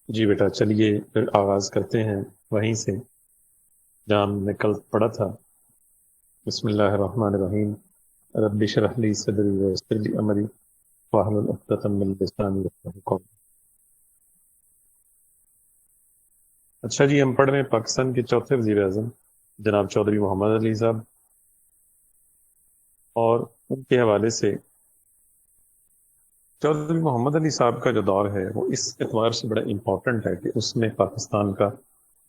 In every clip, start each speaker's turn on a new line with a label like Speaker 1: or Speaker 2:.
Speaker 1: جی بیٹا، چلیے پھر آغاز کرتے ہیں وہیں سے جہاں ہم نے کل پڑھا تھا۔ بسم اللہ الرحمن الرحیم۔ رب اشرح لی صدری ویسر لی امری واحلل عقدۃ من لسانی یفقہوا قولی۔ اچھا جی، ہم پڑھ رہے ہیں پاکستان کے چوتھے وزیر اعظم جناب چودھری محمد علی صاحب، اور ان کے حوالے سے چودھری محمد علی صاحب کا جو دور ہے وہ اس اعتبار سے بڑا امپورٹنٹ ہے کہ اس میں پاکستان کا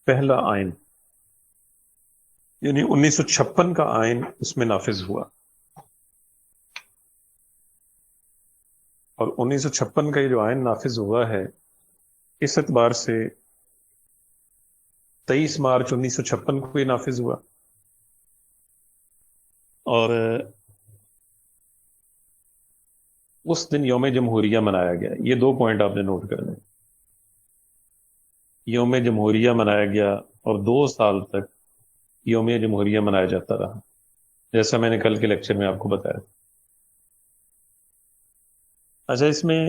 Speaker 1: پہلا آئین یعنی 1956 کا آئین اس میں نافذ ہوا، اور 1956 کا یہ جو آئین نافذ ہوا ہے اس اعتبار سے 23 مارچ 1956 کو یہ نافذ ہوا، اور اس دن یوم جمہوریہ منایا گیا۔ یہ دو پوائنٹ آپ نے نوٹ کرنے۔ یوم جمہوریہ منایا گیا اور 2 سال تک یوم جمہوریہ منایا جاتا رہا، جیسا میں نے کل کے لیکچر میں آپ کو بتایا۔ اچھا، اس میں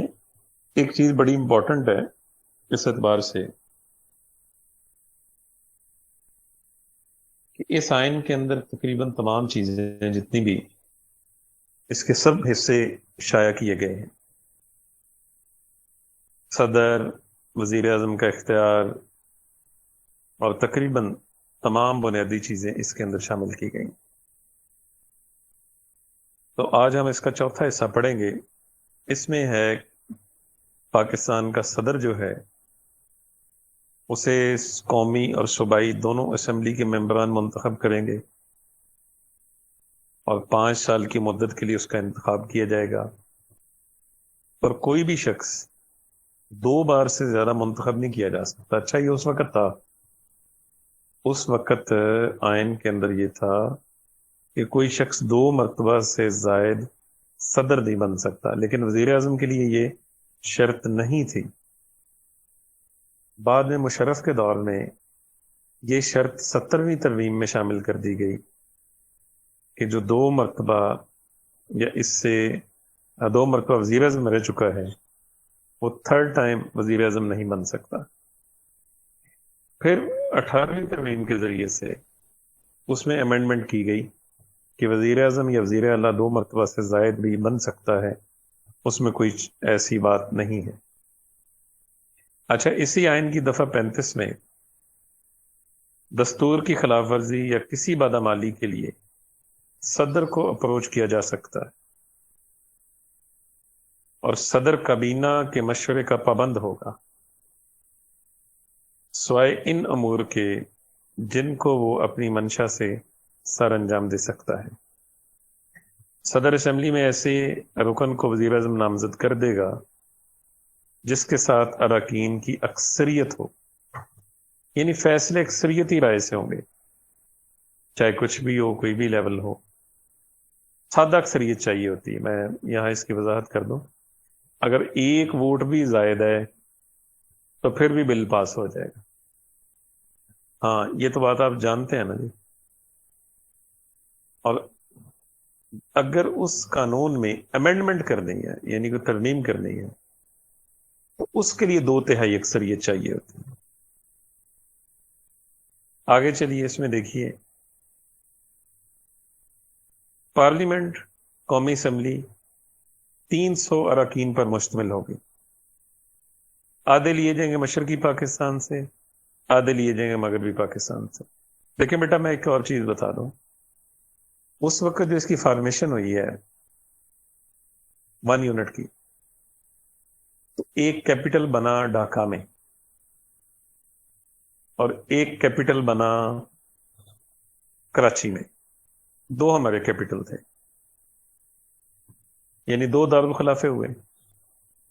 Speaker 1: ایک چیز بڑی امپورٹنٹ ہے اس اعتبار سے کہ اس آئین کے اندر تقریباً تمام چیزیں جتنی بھی اس کے سب حصے شائع کیے گئے ہیں۔ صدر، وزیر اعظم کا اختیار اور تقریباً تمام بنیادی چیزیں اس کے اندر شامل کی گئی۔ تو آج ہم اس کا چوتھا حصہ پڑھیں گے۔ اس میں ہے پاکستان کا صدر جو ہے اسے قومی اور صوبائی دونوں اسمبلی کے ممبران منتخب کریں گے، اور 5 سال کی مدت کے لیے اس کا انتخاب کیا جائے گا، اور کوئی بھی شخص 2 بار سے زیادہ منتخب نہیں کیا جا سکتا۔ اچھا، یہ اس وقت تھا، اس وقت آئین کے اندر یہ تھا کہ کوئی شخص 2 مرتبہ سے زائد صدر نہیں بن سکتا، لیکن وزیر اعظم کے لیے یہ شرط نہیں تھی۔ بعد میں مشرف کے دور میں یہ شرط 70ویں ترمیم میں شامل کر دی گئی کہ جو 2 مرتبہ یا اس سے 2 مرتبہ وزیر اعظم رہ چکا ہے وہ تھرڈ ٹائم وزیر اعظم نہیں بن سکتا۔ پھر 18ویں ترمیم کے ذریعے سے اس میں امینڈمنٹ کی گئی کہ وزیر اعظم یا وزیر اعلیٰ 2 مرتبہ سے زائد بھی بن سکتا ہے، اس میں کوئی ایسی بات نہیں ہے۔ اچھا، اسی آئین کی دفعہ 35 میں دستور کی خلاف ورزی یا کسی بدعمالی کے لیے صدر کو اپروچ کیا جا سکتا ہے، اور صدر کابینہ کے مشورے کا پابند ہوگا سوائے ان امور کے جن کو وہ اپنی منشا سے سر انجام دے سکتا ہے۔ صدر اسمبلی میں ایسے رکن کو وزیر اعظم نامزد کر دے گا جس کے ساتھ اراکین کی اکثریت ہو، یعنی فیصلے اکثریتی رائے سے ہوں گے، چاہے کچھ بھی ہو، کوئی بھی لیول ہو۔ سادہ اکثریت چاہیے ہوتی ہے، میں یہاں اس کی وضاحت کر دوں، اگر ایک ووٹ بھی زائد ہے تو پھر بھی بل پاس ہو جائے گا۔ ہاں، یہ تو بات آپ جانتے ہیں نا جی۔ اور اگر اس قانون میں امینڈمنٹ کرنی ہے، یعنی کوئی ترمیم کرنی ہے، تو اس کے لیے 2/3 اکثریت چاہیے ہوتی ہے۔ آگے چلیے، اس میں دیکھیے، پارلیمنٹ، قومی اسمبلی 300 اراکین پر مشتمل ہوگی۔ آدھے لیے جائیں گے مشرقی پاکستان سے، آدھے لیے جائیں گے مغربی پاکستان سے۔ لیکن بیٹا میں ایک اور چیز بتا دوں، اس وقت جو اس کی فارمیشن ہوئی ہے 1 یونٹ کی، تو ایک کیپٹل بنا ڈھاکہ میں اور ایک کیپٹل بنا کراچی میں، 2 ہمارے کیپٹل تھے، یعنی 2 دارالخلافے ہوئے۔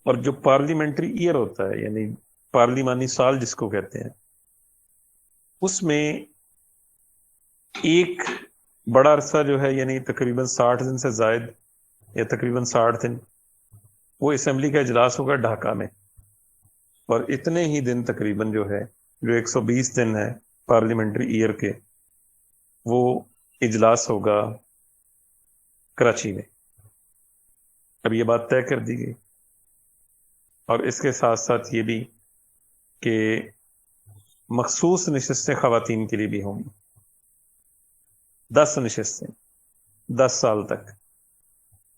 Speaker 1: اور جو پارلیمنٹری ایئر ہوتا ہے، یعنی پارلیمانی سال جس کو کہتے ہیں، اس میں ایک بڑا عرصہ جو ہے، یعنی تقریباً 60 دن سے زائد یا تقریباً 60 دن، وہ اسمبلی کا اجلاس ہوگا ڈھاکہ میں، اور اتنے ہی دن تقریباً جو ہے، جو 120 دن ہے پارلیمنٹری ایئر کے، وہ اجلاس ہوگا کراچی میں۔ اب یہ بات طے کر دی گئی، اور اس کے ساتھ ساتھ یہ بھی کہ مخصوص نشستیں خواتین کے لیے بھی ہوں گی، 10 نشستیں 10 سال تک،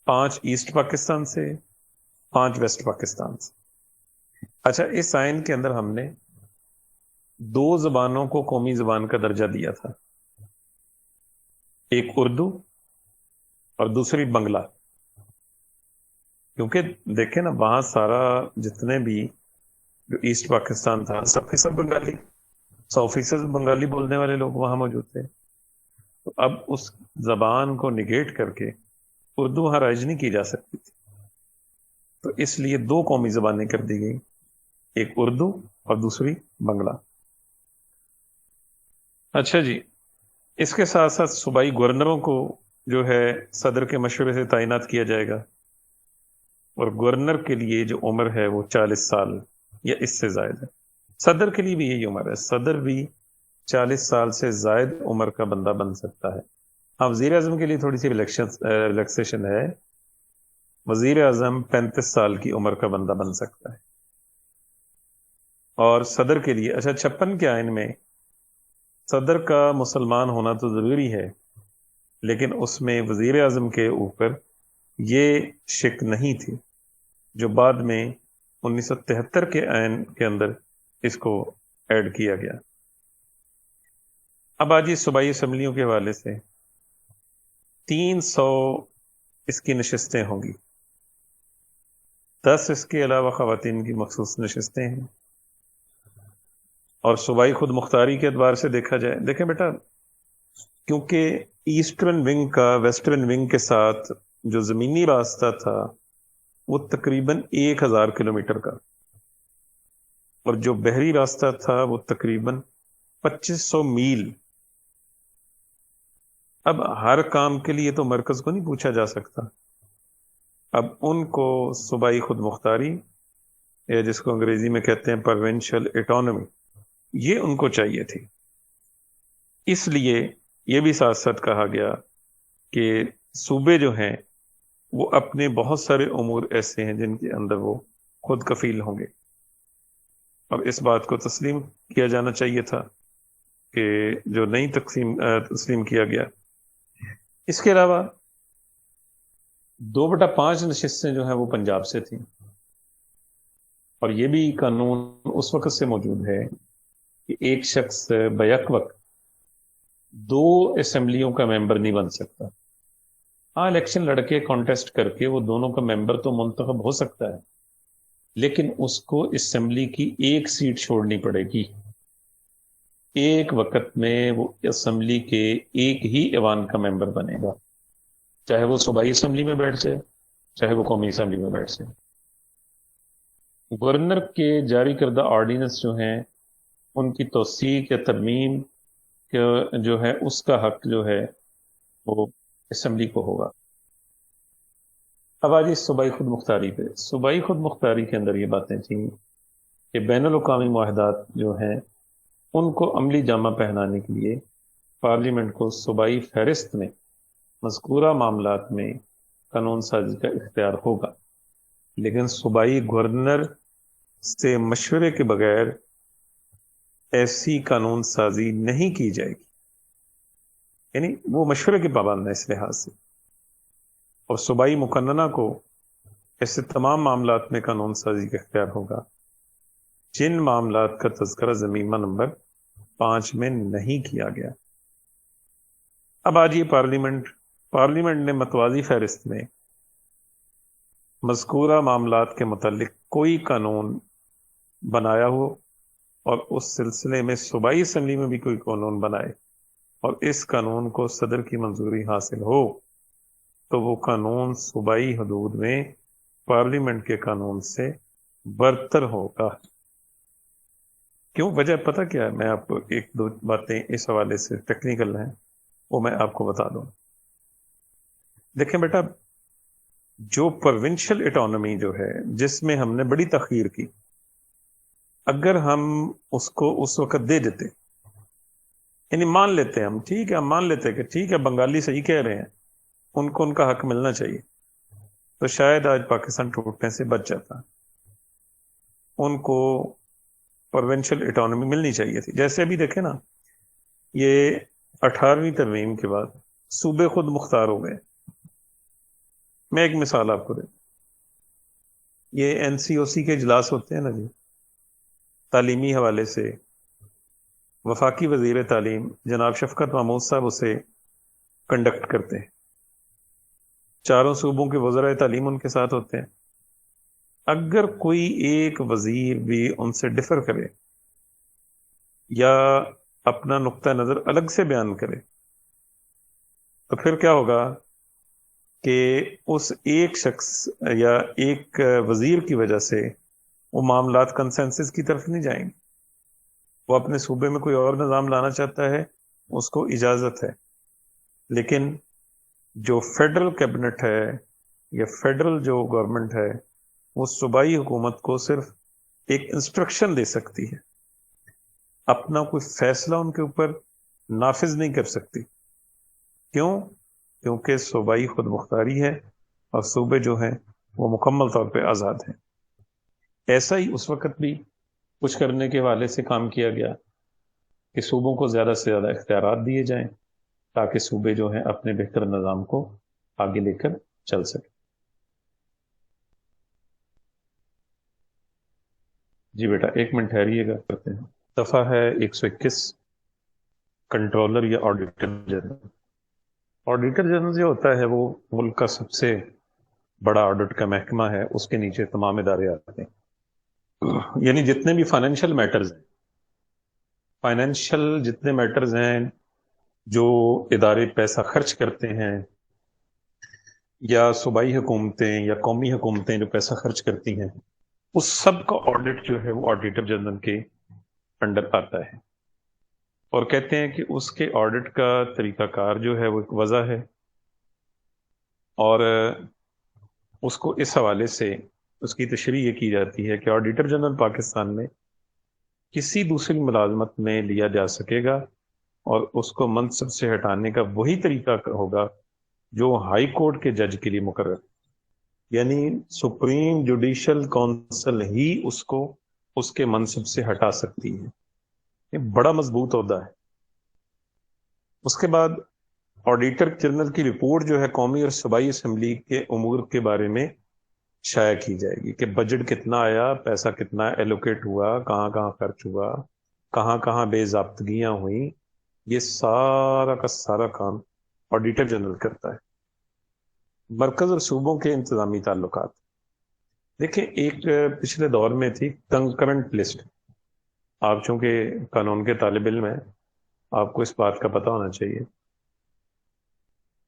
Speaker 1: 5 ایسٹ پاکستان سے، 5 ویسٹ پاکستان سے۔ اچھا، اس آئین کے اندر ہم نے 2 زبانوں کو قومی زبان کا درجہ دیا تھا، ایک اردو اور دوسری بنگلہ، کیونکہ دیکھیں نا وہاں سارا جتنے بھی جو ایسٹ پاکستان تھا سب کے سب بنگالی، 100% بنگالی بولنے والے لوگ وہاں موجود تھے۔ تو اب اس زبان کو نگیٹ کر کے اردو وہاں رائج نہیں کی جا سکتی تھی، تو اس لیے 2 قومی زبانیں کر دی گئی، ایک اردو اور دوسری بنگلہ۔ اچھا جی، اس کے ساتھ ساتھ صوبائی گورنروں کو جو ہے صدر کے مشورے سے تعینات کیا جائے گا، اور گورنر کے لیے جو عمر ہے وہ 40 سال یا اس سے زائد ہے۔ صدر کے لیے بھی یہی عمر ہے، صدر بھی 40 سال سے زائد عمر کا بندہ بن سکتا ہے۔ ہاں، وزیر اعظم کے لیے تھوڑی سی ریلیکسیشن ہے، وزیر اعظم 35 سال کی عمر کا بندہ بن سکتا ہے، اور صدر کے لیے اچھا 56 کے آئین میں صدر کا مسلمان ہونا تو ضروری ہے، لیکن اس میں وزیر اعظم کے اوپر یہ شک نہیں تھی، جو بعد میں 1973 کے آئین کے اندر اس کو ایڈ کیا گیا۔ اب آج صوبائی اسمبلیوں کے حوالے سے 300 اس کی نشستیں ہوں گی، 10 اس کے علاوہ خواتین کی مخصوص نشستیں ہیں، اور صوبائی خود مختاری کے اعتبار سے دیکھا جائے، دیکھیں بیٹا، کیونکہ ایسٹرن ونگ کا ویسٹرن ونگ کے ساتھ جو زمینی راستہ تھا وہ تقریباً 1000 کلومیٹر کا، اور جو بحری راستہ تھا وہ تقریباً 2500 میل۔ اب ہر کام کے لیے تو مرکز کو نہیں پوچھا جا سکتا، اب ان کو صوبائی خود مختاری، یا جس کو انگریزی میں کہتے ہیں پروونشل اٹانومی، یہ ان کو چاہیے تھی۔ اس لیے یہ بھی ساتھ ساتھ کہا گیا کہ صوبے جو ہیں وہ اپنے بہت سارے امور ایسے ہیں جن کے اندر وہ خود کفیل ہوں گے، اب اس بات کو تسلیم کیا جانا چاہیے تھا کہ جو نہیں تسلیم کیا گیا۔ اس کے علاوہ 2/5 نشستیں جو ہیں وہ پنجاب سے تھیں، اور یہ بھی قانون اس وقت سے موجود ہے کہ ایک شخص بیک وقت 2 اسمبلیوں کا ممبر نہیں بن سکتا۔ ہاں، الیکشن لڑ کے کانٹیسٹ کر کے وہ دونوں کا ممبر تو منتخب ہو سکتا ہے، لیکن اس کو اسمبلی کی ایک سیٹ چھوڑنی پڑے گی، ایک وقت میں وہ اسمبلی کے ایک ہی ایوان کا ممبر بنے گا، چاہے وہ صوبائی اسمبلی میں بیٹھ جائے، چاہے وہ قومی اسمبلی میں بیٹھ جائے۔ گورنر کے جاری کردہ آرڈیننس جو ہیں ان کی توثیق یا ترمیم جو ہے اس کا حق جو ہے وہ اسمبلی کو ہوگا۔ اب آج اس صوبائی خود مختاری پہ، صوبائی خود مختاری کے اندر یہ باتیں تھیں کہ بین الاقوامی معاہدات جو ہیں ان کو عملی جامہ پہنانے کے لیے پارلیمنٹ کو صوبائی فہرست میں مذکورہ معاملات میں قانون سازی کا اختیار ہوگا، لیکن صوبائی گورنر سے مشورے کے بغیر ایسی قانون سازی نہیں کی جائے گی، یعنی وہ مشورے کے پابند ہے اس لحاظ سے، اور صوبائی مقننہ کو ایسے تمام معاملات میں قانون سازی کا اختیار ہوگا جن معاملات کا تذکرہ ضمیمہ نمبر 5 میں نہیں کیا گیا۔ اب آج یہ پارلیمنٹ نے متوازی فہرست میں مذکورہ معاملات کے متعلق کوئی قانون بنایا ہو اور اس سلسلے میں صوبائی اسمبلی میں بھی کوئی قانون بنائے اور اس قانون کو صدر کی منظوری حاصل ہو تو وہ قانون صوبائی حدود میں پارلیمنٹ کے قانون سے برتر ہوگا۔ کیوں؟ وجہ پتہ کیا ہے؟ میں آپ کو 1-2 باتیں اس حوالے سے ٹیکنیکل ہیں وہ میں آپ کو بتا دوں۔ دیکھیں بیٹا، جو پروونشل اٹانومی جو ہے جس میں ہم نے بڑی تاخیر کی، اگر ہم اس کو اس وقت دے دیتے، یعنی مان لیتے ہم، ٹھیک ہے، ہم مان لیتے کہ ٹھیک ہے بنگالی صحیح کہہ رہے ہیں، ان کو ان کا حق ملنا چاہیے، تو شاید آج پاکستان ٹوٹنے سے بچ جاتا۔ ان کو پروونشل اٹانومی ملنی چاہیے تھی. جیسے ابھی دیکھیں نا، یہ 18ویں ترمیم کے بعد صوبے خود مختار ہو گئے. میں ایک مثال آپ کو دوں، یہ NCOC کے اجلاس ہوتے ہیں نا جی، تعلیمی حوالے سے وفاقی وزیر تعلیم جناب شفقت محمود صاحب اسے کنڈکٹ کرتے ہیں. چاروں صوبوں کے وزرائے تعلیم ان کے ساتھ ہوتے ہیں. اگر کوئی ایک وزیر بھی ان سے ڈفر کرے یا اپنا نقطہ نظر الگ سے بیان کرے تو پھر کیا ہوگا کہ اس ایک شخص یا ایک وزیر کی وجہ سے وہ معاملات کنسنسس کی طرف نہیں جائیں گے. وہ اپنے صوبے میں کوئی اور نظام لانا چاہتا ہے، اس کو اجازت ہے، لیکن جو فیڈرل کیبنٹ ہے یا فیڈرل جو گورنمنٹ ہے وہ صوبائی حکومت کو صرف ایک انسٹرکشن دے سکتی ہے، اپنا کوئی فیصلہ ان کے اوپر نافذ نہیں کر سکتی. کیوں؟ کیونکہ صوبائی خود مختاری ہے اور صوبے جو ہیں وہ مکمل طور پہ آزاد ہیں. ایسا ہی اس وقت بھی کچھ کرنے کے حوالے سے کام کیا گیا کہ صوبوں کو زیادہ سے زیادہ اختیارات دیے جائیں تاکہ صوبے جو ہیں اپنے بہتر نظام کو آگے لے کر چل سکیں. جی بیٹا ایک منٹ ٹھہریے گا، کرتے ہیں. دفعہ ہے 121، کنٹرولر یا آڈیٹر جنرل. آڈیٹر جنرل جو ہوتا ہے وہ ملک کا سب سے بڑا آڈٹ کا محکمہ ہے، اس کے نیچے تمام ادارے آتے ہیں. یعنی جتنے بھی فائنینشیل میٹرز ہیں، فائنینشیل جتنے میٹرز ہیں جو ادارے پیسہ خرچ کرتے ہیں یا صوبائی حکومتیں یا قومی حکومتیں جو پیسہ خرچ کرتی ہیں، اس سب کا آڈٹ جو ہے وہ آڈیٹر جنرل کے انڈر آتا ہے. اور کہتے ہیں کہ اس کے آڈٹ کا طریقہ کار جو ہے وہ ایک وضع ہے، اور اس کو اس حوالے سے اس کی تشریح یہ کی جاتی ہے کہ آڈیٹر جنرل پاکستان میں کسی دوسری ملازمت میں لیا جا سکے گا اور اس کو منصب سے ہٹانے کا وہی طریقہ ہوگا جو ہائی کورٹ کے جج کے لیے مقرر، یعنی سپریم جوڈیشل کونسل ہی اس کو اس کے منصب سے ہٹا سکتی ہے. یہ بڑا مضبوط عہدہ ہے. اس کے بعد آڈیٹر جنرل کی رپورٹ جو ہے قومی اور صوبائی اسمبلی کے امور کے بارے میں شائع کی جائے گی کہ بجٹ کتنا آیا، پیسہ کتنا ایلوکیٹ ہوا، کہاں کہاں خرچ ہوا، کہاں کہاں بے ضابطگیاں ہوئیں. یہ سارا کا سارا کام آڈیٹر جنرل کرتا ہے. مرکز اور صوبوں کے انتظامی تعلقات دیکھیں، ایک پچھلے دور میں تھی کنکرنٹ لسٹ. آپ چونکہ قانون کے طالب علم ہیں، آپ کو اس بات کا پتہ ہونا چاہیے.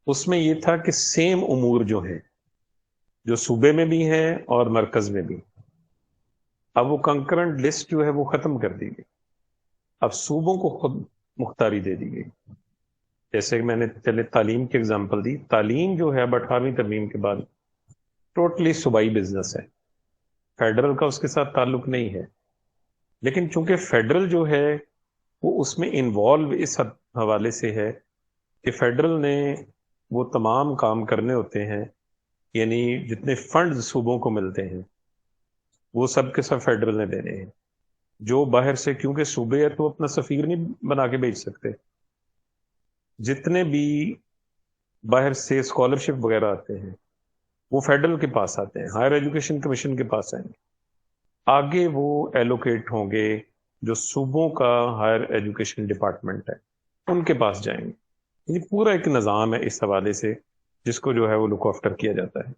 Speaker 1: اس میں یہ تھا کہ سیم امور جو ہیں جو صوبے میں بھی ہیں اور مرکز میں بھی، اب وہ کنکرنٹ لسٹ جو ہے وہ ختم کر دی گئی. اب صوبوں کو خود مختاری دے دی گئی. جیسے کہ میں نے چلے تعلیم کی اگزامپل دی، تعلیم جو ہے اب 18ویں ترمیم کے بعد ٹوٹلی صوبائی بزنس ہے، فیڈرل کا اس کے ساتھ تعلق نہیں ہے. لیکن چونکہ فیڈرل جو ہے وہ اس میں انوالو اس حوالے سے ہے کہ فیڈرل نے وہ تمام کام کرنے ہوتے ہیں، یعنی جتنے فنڈز صوبوں کو ملتے ہیں وہ سب کے سب فیڈرل نے دینے ہیں. جو باہر سے، کیونکہ صوبے ہے تو اپنا سفیر نہیں بنا کے بھیج سکتے، جتنے بھی باہر سے اسکالرشپ وغیرہ آتے ہیں وہ فیڈرل کے پاس آتے ہیں، ہائر ایجوکیشن کمیشن کے پاس آئیں گے. آگے وہ ایلوکیٹ ہوں گے جو صوبوں کا ہائر ایجوکیشن ڈپارٹمنٹ ہے ان کے پاس جائیں گے. یعنی پورا ایک نظام ہے اس حوالے سے جس کو جو ہے وہ لک آفٹر کیا جاتا ہے.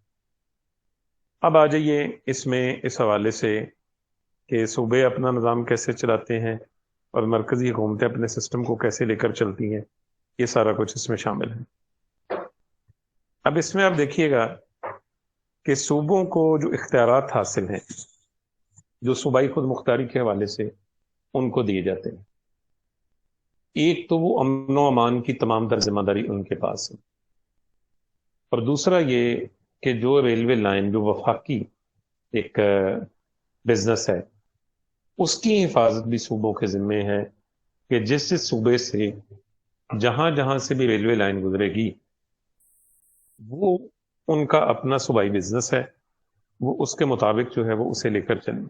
Speaker 1: اب آ جائیے اس میں اس حوالے سے کہ صوبے اپنا نظام کیسے چلاتے ہیں اور مرکزی حکومتیں اپنے سسٹم کو کیسے لے کر چلتی ہیں، یہ سارا کچھ اس میں شامل ہے. اب اس میں آپ دیکھیے گا کہ صوبوں کو جو اختیارات حاصل ہیں جو صوبائی خود مختاری کے حوالے سے ان کو دیے جاتے ہیں. ایک تو وہ امن و امان کی تمام تر ذمہ داری ان کے پاس ہے، اور دوسرا یہ کہ جو ریلوے لائن جو وفاقی ایک بزنس ہے اس کی حفاظت بھی صوبوں کے ذمے ہے کہ جس جس صوبے سے جہاں جہاں سے بھی ریلوے لائن گزرے گی وہ ان کا اپنا صوبائی بزنس ہے، وہ اس کے مطابق جو ہے وہ اسے لے کر چلیں.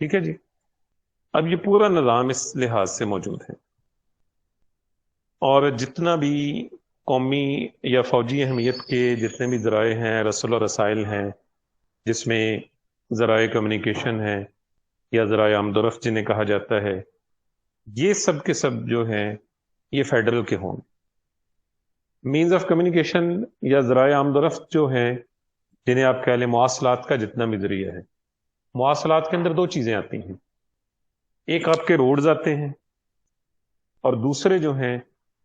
Speaker 1: ٹھیک ہے جی. اب یہ پورا نظام اس لحاظ سے موجود ہے، اور جتنا بھی قومی یا فوجی اہمیت کے جتنے بھی ذرائع ہیں، رسل و رسائل ہیں، جس میں ذرائع کمیونیکیشن ہیں یا ذرائع آمد و رفت جنہیں کہا جاتا ہے، یہ سب کے سب جو ہیں یہ فیڈرل کے ہوں۔ مینز آف کمیونیکیشن یا ذرائع آمد و رفت جو ہیں، جنہیں آپ کہہ لیں مواصلات کا جتنا بھی ذریعہ ہے، مواصلات کے اندر دو چیزیں آتی ہیں، ایک آپ کے روڈز آتے ہیں، اور دوسرے جو ہیں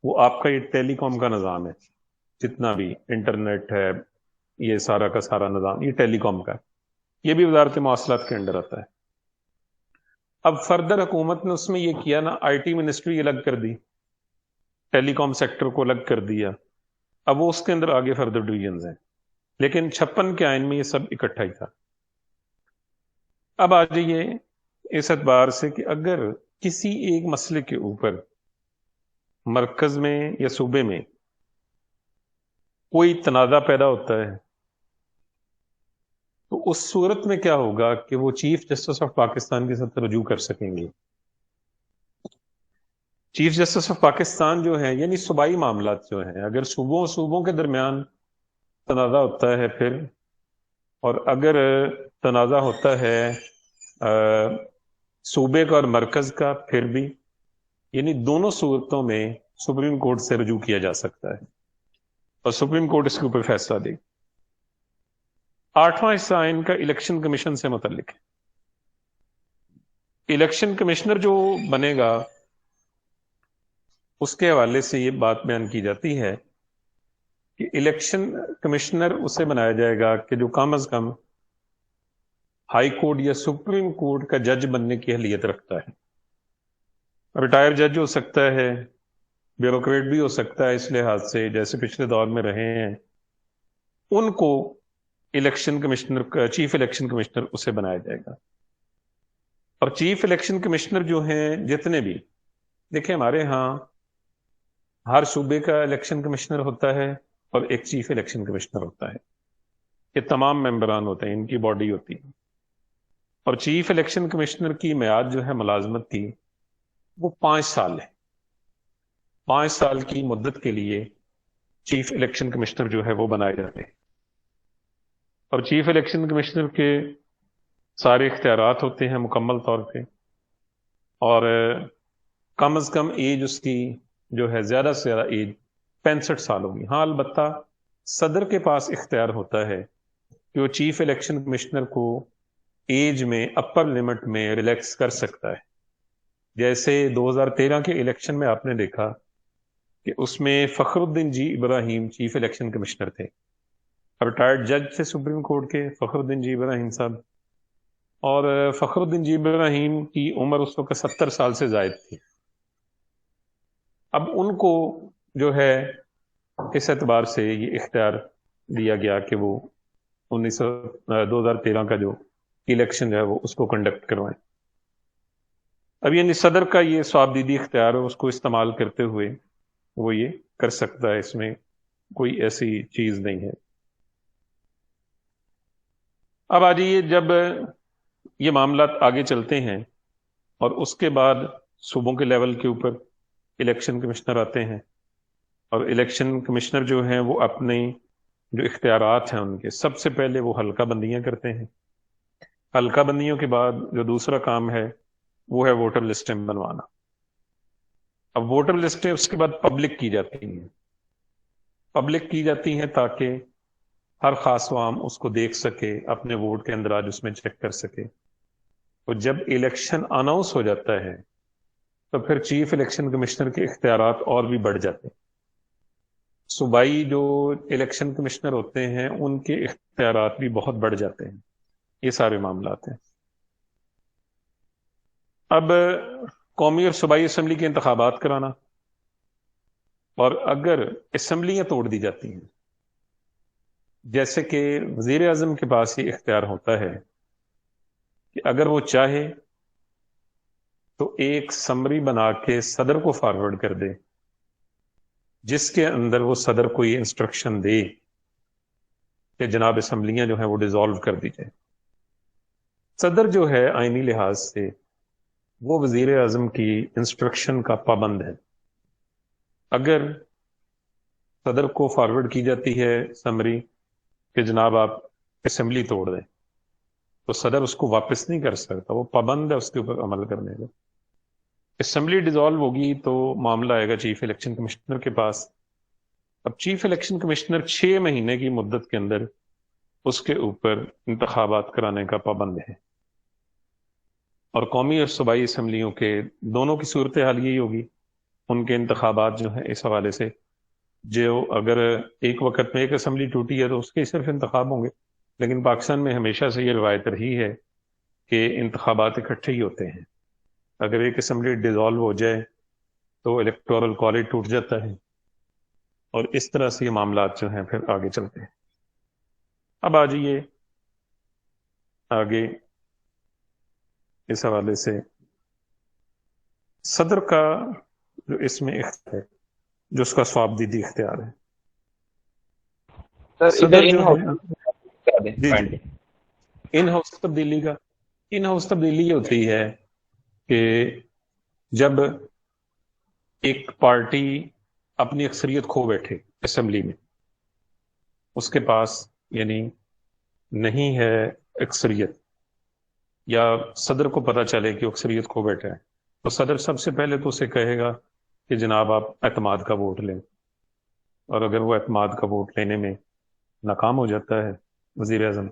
Speaker 1: وہ آپ کا یہ ٹیلی کام کا نظام ہے، جتنا بھی انٹرنیٹ ہے، یہ سارا کا سارا نظام یہ ٹیلی کام کا ہے، یہ بھی وزارت مواصلات کے اندر آتا ہے۔ اب فردر حکومت نے اس میں یہ کیا نا، آئی ٹی منسٹری الگ کر دی، ٹیلی کام سیکٹر کو الگ کر دیا، اب وہ اس کے اندر آگے فردر ڈویژنز ہیں، لیکن 56 کے آئین میں یہ سب اکٹھا ہی تھا۔ اب آ جائیے اس اعتبار سے کہ اگر کسی ایک مسئلے کے اوپر مرکز میں یا صوبے میں کوئی تنازع پیدا ہوتا ہے تو اس صورت میں کیا ہوگا کہ وہ چیف جسٹس آف پاکستان کے ساتھ رجوع کر سکیں گے۔ چیف جسٹس آف پاکستان جو ہے یعنی صوبائی معاملات جو ہیں، اگر صوبوں کے درمیان تنازع ہوتا ہے پھر، اور اگر تنازع ہوتا ہے صوبے کا اور مرکز کا پھر بھی، یعنی دونوں صورتوں میں سپریم کورٹ سے رجوع کیا جا سکتا ہے اور سپریم کورٹ اس کے اوپر فیصلہ دے۔ 8واں حصہ آئین کا الیکشن کمیشن سے متعلق ہے۔ الیکشن کمشنر جو بنے گا اس کے حوالے سے یہ بات بیان کی جاتی ہے کہ الیکشن کمشنر اسے بنایا جائے گا کہ جو کم از کم ہائی کورٹ یا سپریم کورٹ کا جج بننے کی اہلیت رکھتا ہے۔ ریٹائر جج ہو سکتا ہے، بیوروکریٹ بھی ہو سکتا ہے، اس لحاظ سے جیسے پچھلے دور میں رہے ہیں، ان کو election commissioner, chief election commissioner اسے بنایا جائے گا۔ اور چیف الیکشن کمشنر جو ہیں جتنے بھی، دیکھیں ہمارے ہاں ہر صوبے کا الیکشن کمشنر ہوتا ہے اور ایک چیف الیکشن کمشنر ہوتا ہے، یہ تمام ممبران ہوتے ہیں، ان کی باڈی ہوتی ہے۔ اور چیف الیکشن کمشنر کی میعاد جو ہے ملازمت کی وہ 5 سال ہے۔ 5 سال کی مدت کے لیے چیف الیکشن کمشنر جو ہے وہ بنائے جاتے ہیں، اور چیف الیکشن کمشنر کے سارے اختیارات ہوتے ہیں مکمل طور پہ، اور کم از کم ایج اس کی جو ہے زیادہ سے زیادہ ایج 65 سال ہوگی۔ ہاں البتہ صدر کے پاس اختیار ہوتا ہے کہ وہ چیف الیکشن کمشنر کو ایج میں اپر لمٹ میں ریلیکس کر سکتا ہے۔ جیسے 2013 کے الیکشن میں آپ نے دیکھا کہ اس میں فخر الدین جی ابراہیم چیف الیکشن کمشنر تھے، ریٹائرڈ جج تھے سپریم کورٹ کے فخر الدین جی ابراہیم صاحب، اور فخر الدین جی ابراہیم کی عمر اس وقت 70 سال سے زائد تھی۔ اب ان کو جو ہے اس اعتبار سے یہ اختیار دیا گیا کہ وہ 2013 کا جو الیکشن ہے وہ اس کو کنڈکٹ کروائیں۔ اب یعنی صدر کا یہ صوابدیدی اختیار ہے، اس کو استعمال کرتے ہوئے وہ یہ کر سکتا ہے، اس میں کوئی ایسی چیز نہیں ہے۔ اب آ جائیے جب یہ معاملات آگے چلتے ہیں اور اس کے بعد صوبوں کے لیول کے اوپر الیکشن کمشنر آتے ہیں، اور الیکشن کمشنر جو ہیں وہ اپنے جو اختیارات ہیں ان کے سب سے پہلے وہ حلقہ بندیاں کرتے ہیں۔ حلقہ بندیوں کے بعد جو دوسرا کام ہے وہ ہے ووٹر لسٹیں بنوانا۔ اب ووٹر لسٹیں اس کے بعد پبلک کی جاتی ہیں، پبلک کی جاتی ہیں تاکہ ہر خاص عوام اس کو دیکھ سکے، اپنے ووٹ کے اندراج اس میں چیک کر سکے۔ تو جب الیکشن اناؤنس ہو جاتا ہے تو پھر چیف الیکشن کمشنر کے اختیارات اور بھی بڑھ جاتے ہیں۔ صوبائی جو الیکشن کمشنر ہوتے ہیں ان کے اختیارات بھی بہت بڑھ جاتے ہیں۔ یہ سارے معاملات ہیں۔ اب قومی اور صوبائی اسمبلی کے انتخابات کرانا، اور اگر اسمبلیاں توڑ دی جاتی ہیں، جیسے کہ وزیر اعظم کے پاس یہ اختیار ہوتا ہے کہ اگر وہ چاہے تو ایک سمری بنا کے صدر کو فارورڈ کر دے، جس کے اندر وہ صدر کو یہ انسٹرکشن دے کہ جناب اسمبلیاں جو ہیں وہ ڈیزالو کر دی جائیں۔ صدر جو ہے آئینی لحاظ سے وہ وزیر اعظم کی انسٹرکشن کا پابند ہے. اگر صدر کو فارورڈ کی جاتی ہے سمری کہ جناب آپ اسمبلی توڑ دیں، تو صدر اس کو واپس نہیں کر سکتا، وہ پابند ہے اس کے اوپر عمل کرنے کا. اسمبلی ڈیزالو ہوگی تو معاملہ آئے گا چیف الیکشن کمشنر کے پاس. اب چیف الیکشن کمشنر 6 مہینے کی مدت کے اندر اس کے اوپر انتخابات کرانے کا پابند ہے. اور قومی اور صوبائی اسمبلیوں کے دونوں کی صورتحال یہی ہوگی. ان کے انتخابات جو ہیں اس حوالے سے، جو اگر ایک وقت میں ایک اسمبلی ٹوٹی ہے تو اس کے صرف انتخاب ہوں گے، لیکن پاکستان میں ہمیشہ سے یہ روایت رہی ہے کہ انتخابات اکٹھے ہی ہوتے ہیں. اگر ایک اسمبلی ڈیزالو ہو جائے تو الیکٹورل کالج ٹوٹ جاتا ہے، اور اس طرح سے یہ معاملات جو ہیں پھر آگے چلتے ہیں. اب آ جائیے آگے اس حوالے سے صدر کا جو اس میں اختیار ہے، جو اس کا صوابدیدی اختیار ہے.
Speaker 2: سر
Speaker 1: صدر
Speaker 2: ادھر
Speaker 1: جو
Speaker 2: ان
Speaker 1: ہے جی ان ہاؤس تبدیلی کا ان ہاؤس تبدیلی یہ ہوتی ہے کہ جب ایک پارٹی اپنی اکثریت کھو بیٹھے اسمبلی میں، اس کے پاس یعنی نہیں ہے اکثریت، یا صدر کو پتہ چلے کہ اکثریت کھو بیٹھا ہے، تو صدر سب سے پہلے تو اسے کہے گا کہ جناب آپ اعتماد کا ووٹ لیں. اور اگر وہ اعتماد کا ووٹ لینے میں ناکام ہو جاتا ہے وزیر اعظم،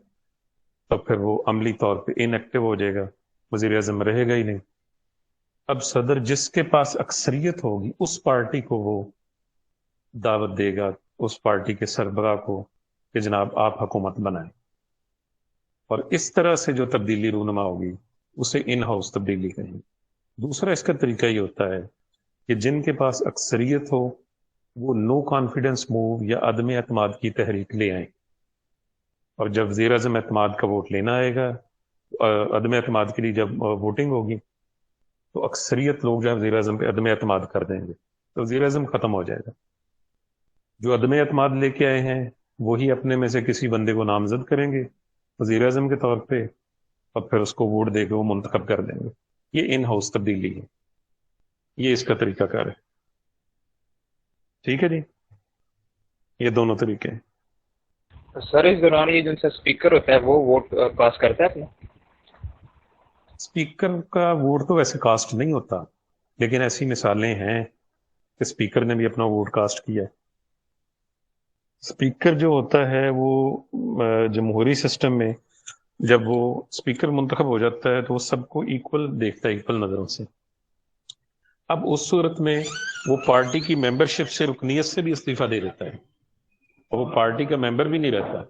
Speaker 1: تو پھر وہ عملی طور پہ ان ایکٹیو ہو جائے گا، وزیر اعظم رہے گا ہی نہیں. اب صدر جس کے پاس اکثریت ہوگی اس پارٹی کو وہ دعوت دے گا، اس پارٹی کے سربراہ کو، کہ جناب آپ حکومت بنائیں. اور اس طرح سے جو تبدیلی رونما ہوگی اسے ان ہاؤس تبدیلی کہیں گے. دوسرا اس کا طریقہ یہ ہوتا ہے کہ جن کے پاس اکثریت ہو وہ نو کانفیڈنس موو یا عدم اعتماد کی تحریک لے آئیں، اور جب وزیر اعظم اعتماد کا ووٹ لینا آئے گا، عدم اعتماد کے لیے جب ووٹنگ ہوگی، تو اکثریت لوگ جو وزیر اعظم پہ عدم اعتماد کر دیں گے، تو وزیر اعظم ختم ہو جائے گا. جو عدم اعتماد لے کے آئے ہیں وہی اپنے میں سے کسی بندے کو نامزد کریں گے وزیر اعظم کے طور پہ، اور پھر اس کو ووٹ دے کے وہ منتخب کر دیں گے. یہ ان ہاؤس تبدیلی ہے، یہ اس کا طریقہ کار ہے. ٹھیک ہے جی، یہ دونوں طریقے ہیں.
Speaker 2: سر اس دوران یہ جن سے اسپیکر ہوتا ہے وہ ووٹ پاس کرتا ہے اپنا؟
Speaker 1: اسپیکر کا ووٹ تو ویسے کاسٹ نہیں ہوتا، لیکن ایسی مثالیں ہیں کہ اسپیکر نے بھی اپنا ووٹ کاسٹ کیا ہے. اسپیکر جو ہوتا ہے وہ جمہوری سسٹم میں جب وہ اسپیکر منتخب ہو جاتا ہے تو وہ سب کو ایکول دیکھتا ہے، ایکول نظروں سے. اب اس صورت میں وہ پارٹی کی ممبرشپ سے، رکنیت سے بھی استعفیٰ دے دیتا ہے، اور وہ پارٹی کا ممبر بھی نہیں رہتا،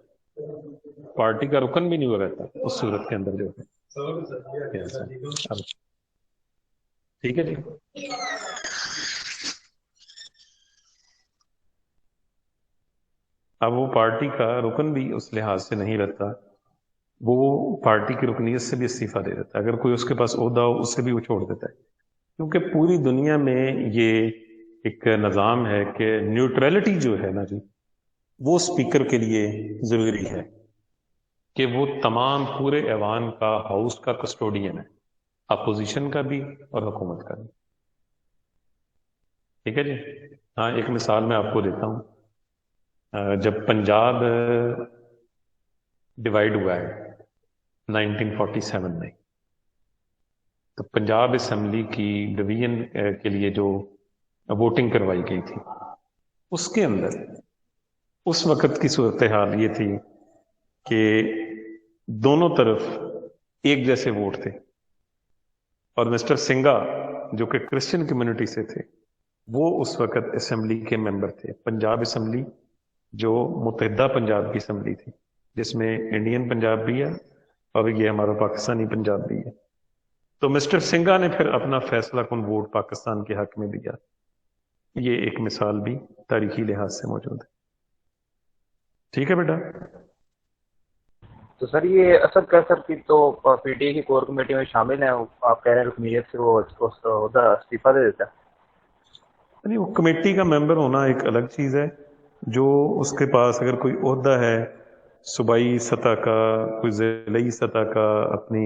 Speaker 1: پارٹی کا رکن بھی نہیں ہو رہتا اس صورت کے اندر جو ہے. ٹھیک ہے جی. اب وہ پارٹی کا رکن بھی اس لحاظ سے نہیں رہتا، وہ پارٹی کی رکنیت سے بھی استعفیٰ دے دیتا ہے. اگر کوئی اس کے پاس عہدہ ہو اس سے بھی وہ چھوڑ دیتا ہے، کیونکہ پوری دنیا میں یہ ایک نظام ہے کہ نیوٹرلٹی جو ہے نا جی، وہ اسپیکر کے لیے ضروری ہے کہ وہ تمام پورے ایوان کا، ہاؤس کا کسٹوڈین ہے، اپوزیشن کا بھی اور حکومت کا بھی. ٹھیک ہے جی. ہاں ایک مثال میں آپ کو دیتا ہوں. جب پنجاب ڈیوائیڈ ہوا ہے 1947 میں، تو پنجاب اسمبلی کی ڈویژن کے لیے جو ووٹنگ کروائی گئی تھی، اس کے اندر اس وقت کی صورتحال یہ تھی کہ دونوں طرف ایک جیسے ووٹ تھے، اور مسٹر سنگا جو کہ کرسچن کمیونٹی سے تھے وہ اس وقت اسمبلی کے ممبر تھے. پنجاب اسمبلی جو متحدہ پنجاب کی اسمبلی تھی، جس میں انڈین پنجاب بھی ہے اور یہ ہمارا پاکستانی پنجاب بھی ہے. تو مسٹر سنگا نے پھر اپنا فیصلہ کن ووٹ پاکستان کے حق میں دیا. یہ ایک مثال بھی تاریخی لحاظ سے موجود ہے. ٹھیک ہے بیٹا.
Speaker 2: تو سر یہ اسد قیصر کی تو پی ٹی اے کی کور کمیٹی میں شامل ہیں، آپ کہہ رہے ہیں رکنیت سے وہ عہدہ استعفیٰ دے دیتا ہے؟
Speaker 1: نہیں، وہ کمیٹی کا ممبر ہونا ایک الگ چیز ہے. جو اس کے پاس اگر کوئی عہدہ ہے صوبائی سطح کا، کوئی ضلعی سطح کا، اپنی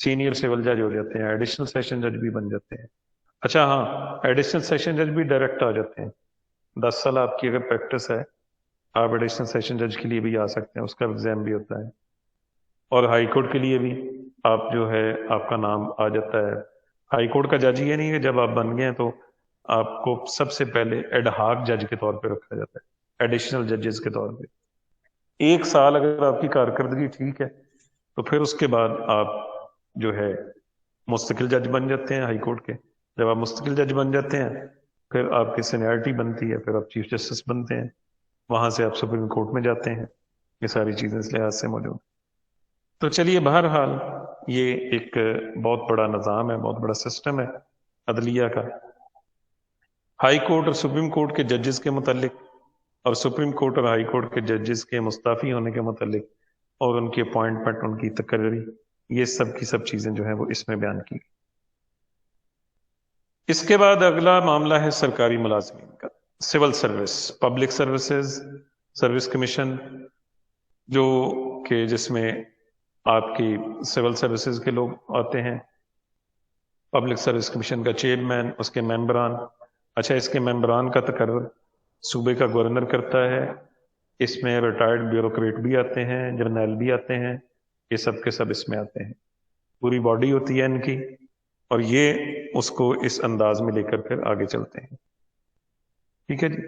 Speaker 1: سینئر سول جج ہو جاتے ہیں، ایڈیشنل سیشن جج بھی بن جاتے ہیں. اچھا ہاں، ایڈیشنل سیشن جج بھی ڈائریکٹ آ جاتے ہیں. 10 سال آپ کی اگر پریکٹس ہے، آپ ایڈیشنل سیشن جج کے لیے بھی آ سکتے ہیں، اس کا ایگزام بھی ہوتا ہے. اور ہائی کورٹ کے لیے بھی آپ جو ہے آپ کا نام آ جاتا ہے. ہائی کورٹ کا جج یہ نہیں کہ جب آپ بن گئے ہیں تو آپ کو سب سے پہلے ایڈ ہاک جج کے طور پہ رکھا جاتا ہے، ایڈیشنل ججز کے طور پہ. 1 سال اگر آپ کی کارکردگی ٹھیک ہے تو پھر اس کے بعد آپ جو ہے مستقل جج بن جاتے ہیں ہائی کورٹ کے. جب آپ مستقل جج بن جاتے ہیں پھر آپ کی سینیارٹی بنتی ہے، پھر آپ چیف جسٹس بنتے ہیں، وہاں سے آپ سپریم کورٹ میں جاتے ہیں. یہ ساری چیزیں اس لحاظ سے موجود. تو چلیے بہرحال یہ ایک بہت بڑا نظام ہے، بہت بڑا سسٹم ہے عدلیہ کا. ہائی کورٹ اور سپریم کورٹ کے ججز کے متعلق، اور سپریم کورٹ اور ہائی کورٹ کے ججز کے مستعفی ہونے کے متعلق، اور ان کی اپوائنٹمنٹ، ان کی تقرری، یہ سب کی سب چیزیں جو ہیں وہ اس میں بیان کی. اس کے بعد اگلا معاملہ ہے سرکاری ملازمین کا، civil service, public services service commission, جو کہ جس میں آپ کی سول سروسز کے لوگ آتے ہیں. پبلک سروس کمیشن کا چیئرمین، اس کے ممبران. اچھا، اس کے ممبران کا تقرر صوبے کا گورنر کرتا ہے. اس میں ریٹائرڈ بیوروکریٹ بھی آتے ہیں، جرنیل بھی آتے ہیں، یہ سب کے سب اس میں آتے ہیں. پوری باڈی ہوتی ہے ان کی، اور یہ اس کو اس انداز میں لے کر پھر آگے چلتے ہیں. ٹھیک ہے جی.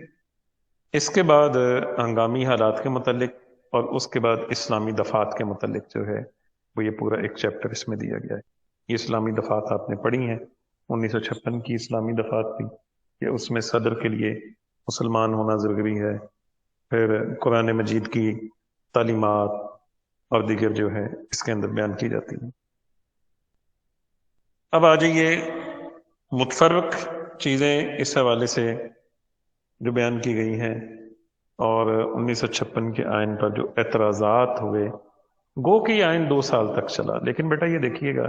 Speaker 1: اس کے بعد ہنگامی حالات کے متعلق، اور اس کے بعد اسلامی دفعات کے متعلق جو ہے وہ یہ پورا ایک چیپٹر اس میں دیا گیا ہے. یہ اسلامی دفعات آپ نے پڑھی ہیں، 1956 کی اسلامی دفعات تھی کہ اس میں صدر کے لیے مسلمان ہونا ضروری ہے، پھر قرآن مجید کی تعلیمات اور دیگر جو ہے اس کے اندر بیان کی جاتی ہیں. اب آ جائیے متفرق چیزیں اس حوالے سے جو بیان کی گئی ہیں، اور 1956 کے آئین پر جو اعتراضات ہوئے. گو کہ یہ آئین 2 سال تک چلا، لیکن بیٹا یہ دیکھیے گا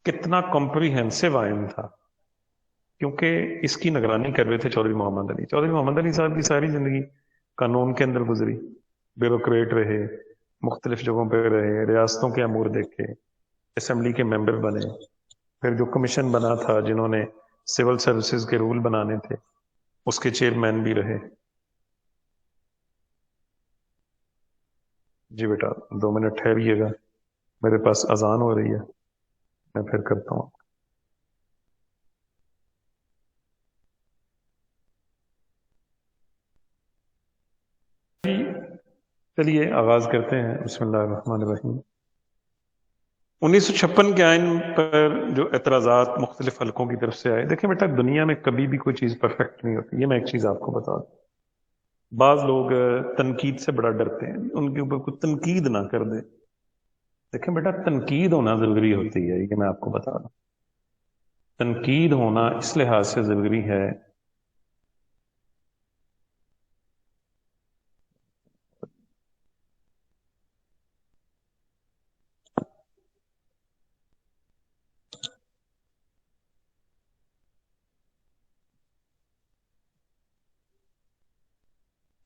Speaker 1: کتنا کمپریہنسو آئین تھا، کیونکہ اس کی نگرانی کر رہے تھے چودھری محمد علی. چودھری محمد علی صاحب کی ساری زندگی قانون کے اندر گزری، بیوروکریٹ رہے، مختلف جگہوں پہ رہے، ریاستوں کے امور دیکھے، اسمبلی کے ممبر بنے، پھر جو کمیشن بنا تھا جنہوں نے سول سروسز کے رول بنانے تھے اس کے چیئرمین بھی رہے. جی بیٹا 2 منٹ ٹھہریے گا، میرے پاس اذان ہو رہی ہے، میں پھر کرتا ہوں. چلیے آغاز کرتے ہیں. بسم اللہ الرحمن الرحیم. 1956 کے آئین پر جو اعتراضات مختلف حلقوں کی طرف سے آئے، دیکھیں بیٹا دنیا میں کبھی بھی کوئی چیز پرفیکٹ نہیں ہوتی. یہ میں ایک چیز آپ کو بتا دوں، بعض لوگ تنقید سے بڑا ڈرتے ہیں، ان کے اوپر کوئی تنقید نہ کر دے. دیکھیں بیٹا تنقید ہونا ضروری ہوتی ہے، یہ میں آپ کو بتا دوں. تنقید ہونا اس لحاظ سے ضروری ہے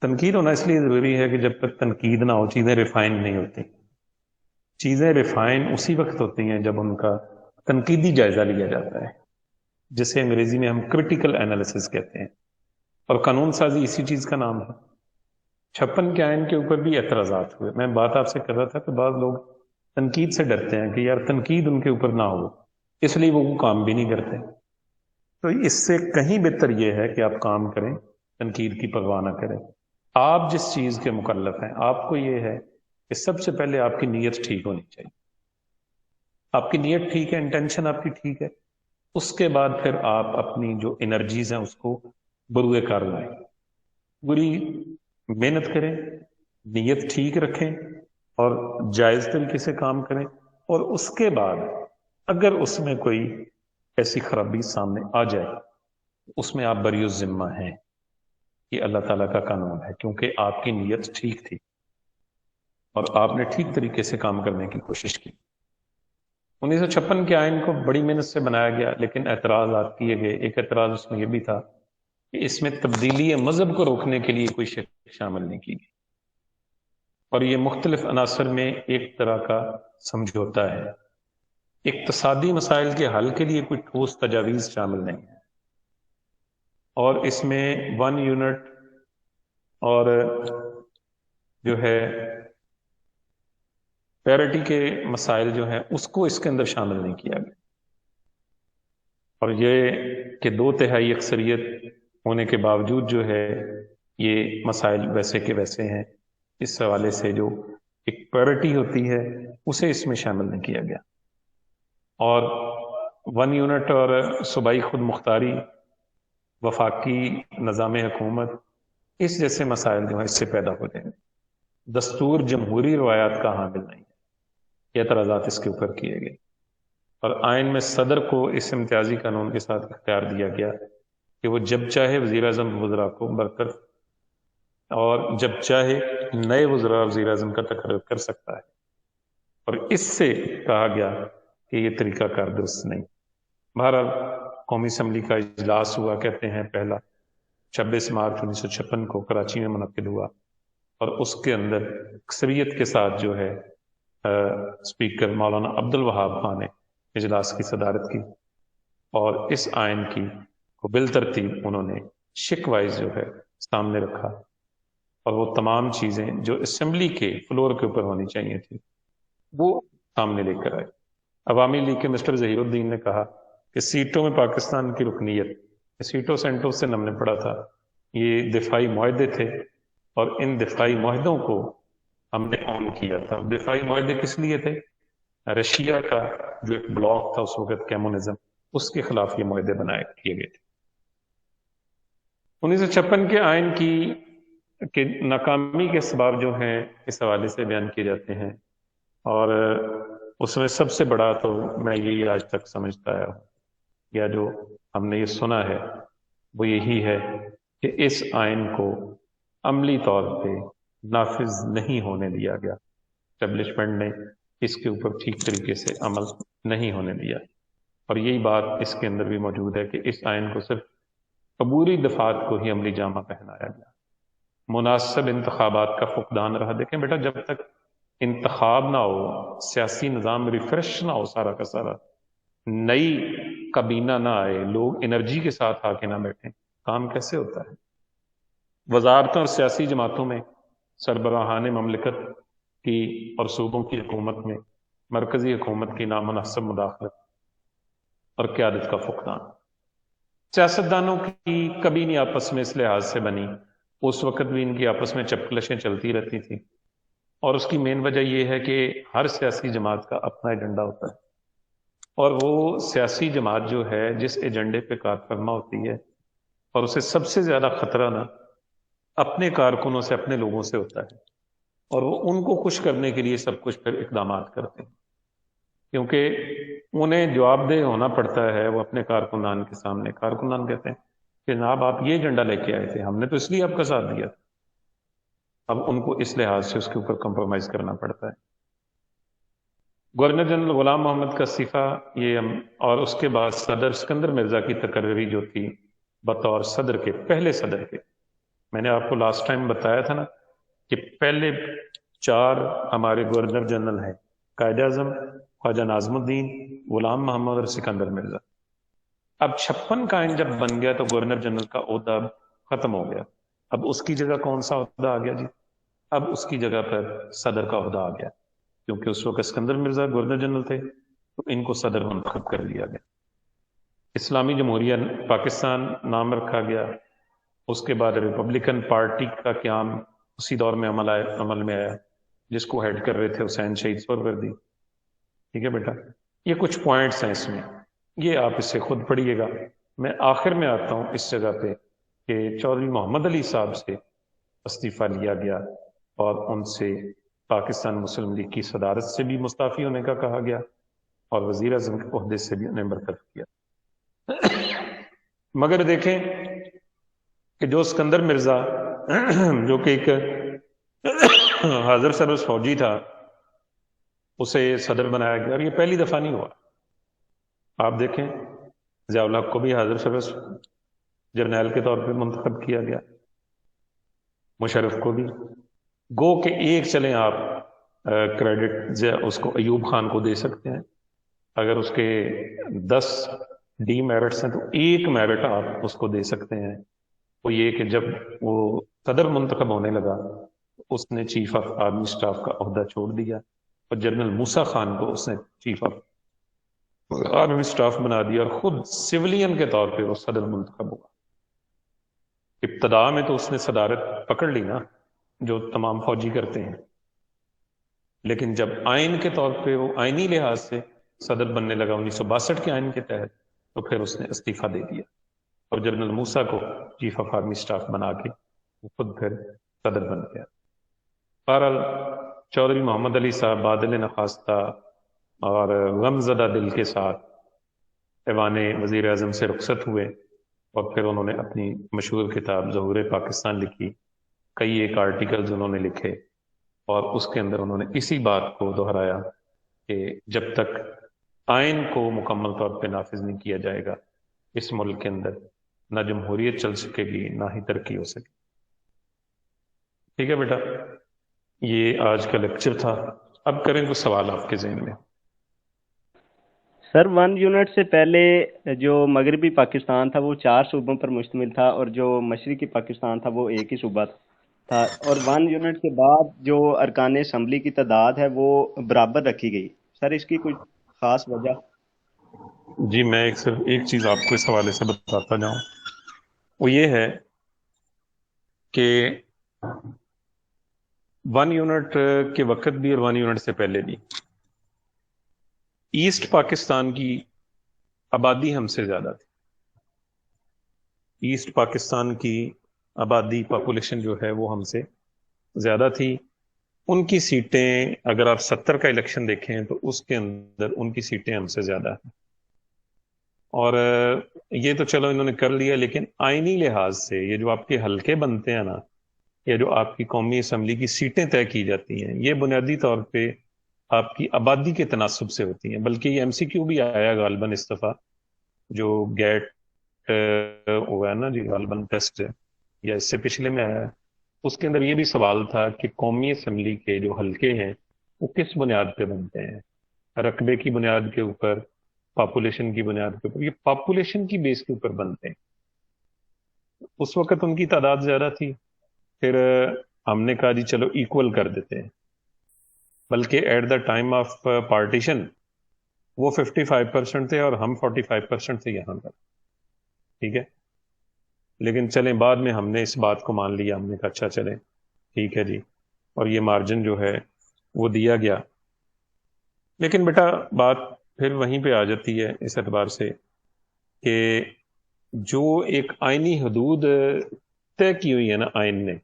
Speaker 1: تنقید ہونا اس لیے ضروری ہے کہ جب تک تنقید نہ ہو چیزیں ریفائن نہیں ہوتی. چیزیں ریفائن اسی وقت ہوتی ہیں جب ان کا تنقیدی جائزہ لیا جاتا ہے، جسے انگریزی میں ہم کرٹیکل انالیسس کہتے ہیں، اور قانون سازی اسی چیز کا نام ہے. 56 کے آئین کے اوپر بھی اعتراضات ہوئے. میں بات آپ سے کر رہا تھا کہ بعض لوگ تنقید سے ڈرتے ہیں کہ یار تنقید ان کے اوپر نہ ہو، اس لیے وہ کام بھی نہیں کرتے. تو اس سے کہیں بہتر یہ ہے کہ آپ کام کریں، تنقید کی پرواہ نہ کریں. آپ جس چیز کے مکلف ہیں، آپ کو یہ ہے کہ سب سے پہلے آپ کی نیت ٹھیک ہونی چاہیے. آپ کی نیت ٹھیک ہے، انٹینشن آپ کی ٹھیک ہے، اس کے بعد پھر آپ اپنی جو انرجیز ہیں اس کو بروئے کار لائیں، پوری محنت کریں، نیت ٹھیک رکھیں اور جائز طریقے سے کام کریں. اور اس کے بعد اگر اس میں کوئی ایسی خرابی سامنے آ جائے اس میں آپ بری الذمہ ہیں. یہ اللہ تعالیٰ کا قانون ہے، کیونکہ آپ کی نیت ٹھیک تھی اور آپ نے ٹھیک طریقے سے کام کرنے کی کوشش کی. 1956 کے آئین کو بڑی محنت سے بنایا گیا، لیکن اعتراضات کیے گئے. ایک اعتراض اس میں یہ بھی تھا کہ اس میں تبدیلی مذہب کو روکنے کے لیے کوئی شرط شامل نہیں کی گئی، اور یہ مختلف عناصر میں ایک طرح کا سمجھوتا ہے. اقتصادی مسائل کے حل کے لیے کوئی ٹھوس تجاویز شامل نہیں ہے، اور اس میں 1 یونٹ اور جو ہے پیرٹی کے مسائل جو ہیں اس کو اس کے اندر شامل نہیں کیا گیا، اور یہ کہ 2/3 اکثریت ہونے کے باوجود جو ہے یہ مسائل ویسے کے ویسے ہیں، اس حوالے سے جو ایک پیرٹی ہوتی ہے اسے اس میں شامل نہیں کیا گیا، اور 1 یونٹ اور صوبائی خود مختاری، وفاقی نظام حکومت، اس جیسے مسائل جو ہیں اس سے پیدا ہو جائیں گے۔ دستور جمہوری روایات کا حامل نہیں ہے، یہ اعتراضات اس کے اوپر کیے گئے، اور آئین میں صدر کو اس امتیازی قانون کے ساتھ اختیار دیا گیا کہ وہ جب چاہے وزیر اعظم وزراء کو برطرف اور جب چاہے نئے وزراء وزیر اعظم کا تقرر کر سکتا ہے، اور اس سے کہا گیا کہ یہ طریقہ کار درست نہیں۔ بہرحال قومی اسمبلی کا اجلاس ہوا، کہتے ہیں پہلا 26 مارچ 1956 کو کراچی میں منعقد ہوا، اور اس کے اندر اکثریت کے ساتھ جو ہے اسپیکر مولانا عبد الوہاب خان نے اجلاس کی صدارت کی، اور اس آئین کی کو بالترتیب انہوں نے شک وائز جو ہے سامنے رکھا، اور وہ تمام چیزیں جو اسمبلی کے فلور کے اوپر ہونی چاہیے تھی وہ سامنے لے کر آئے۔ عوامی لیگ کے مسٹر ظہیر الدین نے کہا کہ سیٹوں میں پاکستان کی رکنیت، سیٹوں سینٹوں سے ہم نے پڑھا تھا، یہ دفاعی معاہدے تھے، اور ان دفاعی معاہدوں کو ہم نے آن کیا تھا۔ دفاعی معاہدے کس لیے تھے؟ رشیا کا جو ایک بلاک تھا اس وقت، کمیونزم، اس کے خلاف یہ معاہدے بنائے کیے گئے تھے۔ 1956 کے آئین کی ناکامی کے اسباب جو ہیں اس حوالے سے بیان کیے جاتے ہیں، اور اس میں سب سے بڑا تو میں یہی آج تک سمجھتا ہے، یا جو ہم نے یہ سنا ہے وہ یہی ہے کہ اس آئین کو عملی طور پہ نافذ نہیں ہونے دیا گیا، اسٹیبلشمنٹ نے اس کے اوپر ٹھیک طریقے سے عمل نہیں ہونے دیا، اور یہی بات اس کے اندر بھی موجود ہے کہ اس آئین کو صرف عبوری دفعات کو ہی عملی جامہ پہنایا گیا، مناسب انتخابات کا فقدان رہا۔ دیکھیں بیٹا، جب تک انتخاب نہ ہو، سیاسی نظام ریفریش نہ ہو سارا کا سارا، نئی کابینہ نہ آئے، لوگ انرجی کے ساتھ آ کے نہ بیٹھیں، کام کیسے ہوتا ہے؟ وزارتوں اور سیاسی جماعتوں میں سربراہان مملکت کی اور صوبوں کی حکومت میں مرکزی حکومت کی نامناسب مداخلت اور قیادت کا فقدان۔ سیاستدانوں کی کبھی نہیں آپس میں اس لحاظ سے بنی، اس وقت بھی ان کی آپس میں چپکلشیں چلتی رہتی تھیں، اور اس کی مین وجہ یہ ہے کہ ہر سیاسی جماعت کا اپنا ایجنڈا ہوتا ہے، اور وہ سیاسی جماعت جو ہے جس ایجنڈے پہ کار فرما ہوتی ہے، اور اسے سب سے زیادہ خطرہ نا اپنے کارکنوں سے، اپنے لوگوں سے ہوتا ہے، اور وہ ان کو خوش کرنے کے لیے سب کچھ پھر اقدامات کرتے ہیں، کیونکہ انہیں جواب دہ ہونا پڑتا ہے وہ اپنے کارکنان کے سامنے۔ کارکنان کہتے ہیں کہ جناب آپ یہ ایجنڈا لے کے آئے تھے، ہم نے تو اس لیے آپ کا ساتھ دیا تھا، اب ان کو اس لحاظ سے اس کے اوپر کمپرومائز کرنا پڑتا ہے۔ گورنر جنرل غلام محمد کا استعفیٰ اور اس کے بعد صدر اسکندر مرزا کی تقرری جو تھی بطور صدر کے، پہلے صدر کے، میں نے آپ کو لاسٹ ٹائم بتایا تھا نا کہ پہلے 4 ہمارے گورنر جنرل ہیں، قائد اعظم، خواجہ ناظم الدین، غلام محمد اور سکندر مرزا۔ اب 56 کا آئین جب بن گیا تو گورنر جنرل کا عہدہ ختم ہو گیا، اب اس کی جگہ کون سا عہدہ آ گیا جی؟ اب اس کی جگہ پر صدر کا عہدہ آ گیا، کیونکہ اس وقت سکندر مرزا گورنر جنرل تھے تو ان کو صدر منتخب کر لیا گیا۔ اسلامی جمہوریہ پاکستان نام رکھا گیا، اس کے بعد ریپبلکن پارٹی کا قیام اسی دور میں عمل میں آیا، جس کو ہیڈ کر رہے تھے حسین شہید سہروردی۔ ٹھیک ہے بیٹا، یہ کچھ پوائنٹس ہیں اس میں، یہ آپ اسے خود پڑھیے گا۔ میں آخر میں آتا ہوں اس جگہ پہ کہ چودھری محمد علی صاحب سے استعفیٰ لیا گیا، اور ان سے پاکستان مسلم لیگ کی صدارت سے بھی مستعفی ہونے کا کہا گیا، اور وزیر اعظم کے عہدے سے بھی انہیں برطرف کیا۔ مگر دیکھیں کہ جو سکندر مرزا جو کہ ایک حاضر سروس فوجی تھا، اسے صدر بنایا گیا، اور یہ پہلی دفعہ نہیں ہوا۔ آپ دیکھیں ضیاء الحق کو بھی حاضر سروس جرنیل کے طور پہ منتخب کیا گیا، مشرف کو بھی، گو کہ ایک چلیں آپ کریڈٹ اس کو ایوب خان کو دے سکتے ہیں، اگر اس کے 10 ڈی میرٹس ہیں تو ایک میرٹ آپ اس کو دے سکتے ہیں، وہ یہ کہ جب وہ صدر منتخب ہونے لگا اس نے چیف آف آرمی سٹاف کا عہدہ چھوڑ دیا اور جنرل موسیٰ خان کو اس نے چیف آف آرمی سٹاف بنا دیا، اور خود سولین کے طور پہ وہ صدر منتخب ہوا۔ ابتدا میں تو اس نے صدارت پکڑ لی نا، جو تمام فوجی کرتے ہیں، لیکن جب آئین کے طور پہ وہ آئینی لحاظ سے صدر بننے لگا 1962 کے آئین کے تحت، تو پھر اس نے استعفیٰ دے دیا اور جنرل موسیٰ کو چیف آف آرمی سٹاف بنا کے وہ خود پھر صدر بن گیا۔ بہرحال چودھری محمد علی صاحب بادل نخواستہ اور غم زدہ دل کے ساتھ ایوان وزیر اعظم سے رخصت ہوئے، اور پھر انہوں نے اپنی مشہور کتاب ظہور پاکستان لکھی، کئی ایک آرٹیکلز انہوں نے لکھے، اور اس کے اندر انہوں نے اسی بات کو دہرایا کہ جب تک آئین کو مکمل طور پہ نافذ نہیں کیا جائے گا اس ملک کے اندر نہ جمہوریت چل سکے گی نہ ہی ترقی ہو سکے۔ ٹھیک ہے بیٹا، یہ آج کا لیکچر تھا۔ اب کریں کچھ سوال آپ کے ذہن میں۔
Speaker 3: سر 1 یونٹ سے پہلے جو مغربی پاکستان تھا وہ 4 صوبوں پر مشتمل تھا، اور جو مشرقی پاکستان تھا وہ ایک ہی صوبہ تھا، اور 1 یونٹ کے بعد جو ارکان اسمبلی کی تعداد ہے وہ برابر رکھی گئی۔ سر اس کی کوئی خاص وجہ؟
Speaker 1: جی میں صرف ایک چیز آپ کو اس حوالے سے بتاتا جاؤں، وہ یہ ہے کہ 1 یونٹ کے وقت بھی اور 1 یونٹ سے پہلے بھی ایسٹ پاکستان کی آبادی ہم سے زیادہ تھی۔ ایسٹ پاکستان کی آبادی پاپولیشن جو ہے وہ ہم سے زیادہ تھی۔ ان کی سیٹیں اگر آپ 70 کا الیکشن دیکھیں تو اس کے اندر ان کی سیٹیں ہم سے زیادہ ہیں، اور یہ تو چلو انہوں نے کر لیا، لیکن آئینی لحاظ سے یہ جو آپ کے حلقے بنتے ہیں نا، یا جو آپ کی قومی اسمبلی کی سیٹیں طے کی جاتی ہیں، یہ بنیادی طور پہ آپ کی آبادی کے تناسب سے ہوتی ہیں۔ بلکہ یہ ایم سی کیو بھی آیا غالباً اس دفعہ، جو گیٹ ہوا ہے نا جی، غالباً ٹیسٹ یا اس سے پچھلے میں آیا ہے، اس کے اندر یہ بھی سوال تھا کہ قومی اسمبلی کے جو حلقے ہیں وہ کس بنیاد پہ بنتے ہیں، رقبے کی بنیاد کے اوپر، پاپولیشن کی بنیاد کے اوپر؟ یہ پاپولیشن کی بیس کے اوپر بنتے ہیں۔ اس وقت ان کی تعداد زیادہ تھی، پھر ہم نے کہا جی چلو ایکول کر دیتے ہیں، بلکہ at the time of partition وہ 55% تھے اور ہم 45% تھے یہاں پر، ٹھیک ہے۔ لیکن چلیں بعد میں ہم نے اس بات کو مان لیا، ہم نے کہا اچھا چلیں ٹھیک ہے جی، اور یہ مارجن جو ہے وہ دیا گیا۔ لیکن بیٹا بات پھر وہیں پہ آ جاتی ہے اس اعتبار سے کہ جو ایک آئینی حدود طے کی ہوئی ہے نا آئین نے،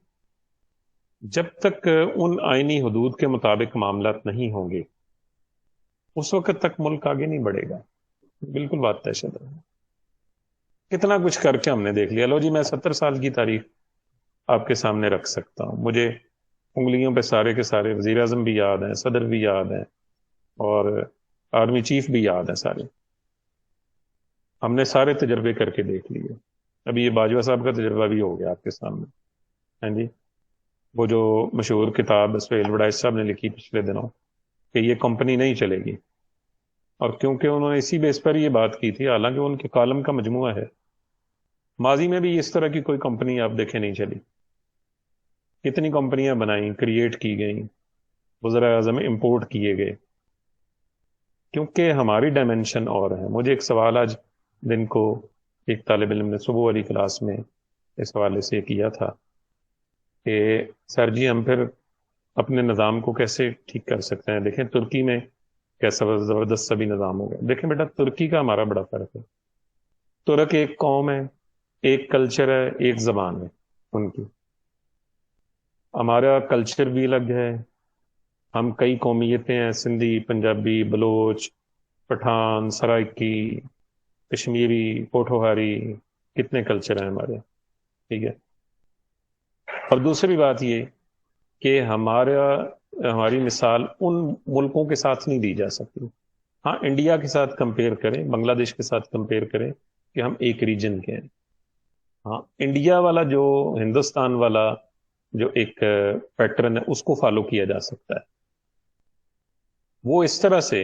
Speaker 1: جب تک ان آئینی حدود کے مطابق معاملات نہیں ہوں گے اس وقت تک ملک آگے نہیں بڑھے گا۔ بالکل بات طے شدہ ہے۔ کتنا کچھ کر کے ہم نے دیکھ لیا، لو جی میں 70 سال کی تاریخ آپ کے سامنے رکھ سکتا ہوں، مجھے انگلیوں پہ سارے کے سارے وزیر اعظم بھی یاد ہیں، صدر بھی یاد ہیں، اور آرمی چیف بھی یاد ہیں سارے، ہم نے سارے تجربے کر کے دیکھ لیے۔ ابھی یہ باجوہ صاحب کا تجربہ بھی ہو گیا آپ کے سامنے، ہاں جی، وہ جو مشہور کتاب سہیل وڑائچ صاحب نے لکھی پچھلے دنوں کہ یہ کمپنی نہیں چلے گی، اور کیونکہ انہوں نے اسی بیس پر یہ بات کی تھی، حالانکہ ان کے کالم کا مجموعہ ہے، ماضی میں بھی اس طرح کی کوئی کمپنی آپ دیکھیں نہیں چلی، کتنی کمپنیاں بنائیں، کریٹ کی گئیں، وزراء اعظم امپورٹ کیے گئے، کیونکہ ہماری ڈائمنشن اور ہے۔ مجھے ایک سوال آج دن کو ایک طالب علم نے صبح والی کلاس میں اس حوالے سے کیا تھا کہ سر جی ہم پھر اپنے نظام کو کیسے ٹھیک کر سکتے ہیں؟ دیکھیں ترکی میں کیسا زبردست سبھی نظام ہو گیا۔ دیکھیں بیٹا ترکی کا ہمارا بڑا فرق ہے، ترک ایک قوم ہے، ایک کلچر ہے، ایک زبان ہے ان کی، ہمارا کلچر بھی الگ ہے، ہم کئی قومیتیں ہیں، سندھی، پنجابی، بلوچ، پٹھان، سرائکی، کشمیری، پوٹھوہاری، کتنے کلچر ہیں ہمارے، ٹھیک ہے۔ اور دوسری بات یہ کہ ہماری مثال ان ملکوں کے ساتھ نہیں دی جا سکتی۔ ہاں انڈیا کے ساتھ کمپیئر کریں، بنگلہ دیش کے ساتھ کمپیئر کریں کہ ہم ایک ریجن کے ہیں۔ ہاں انڈیا والا جو ہندوستان والا جو ایک پیٹرن ہے اس کو فالو کیا جا سکتا ہے، وہ اس طرح سے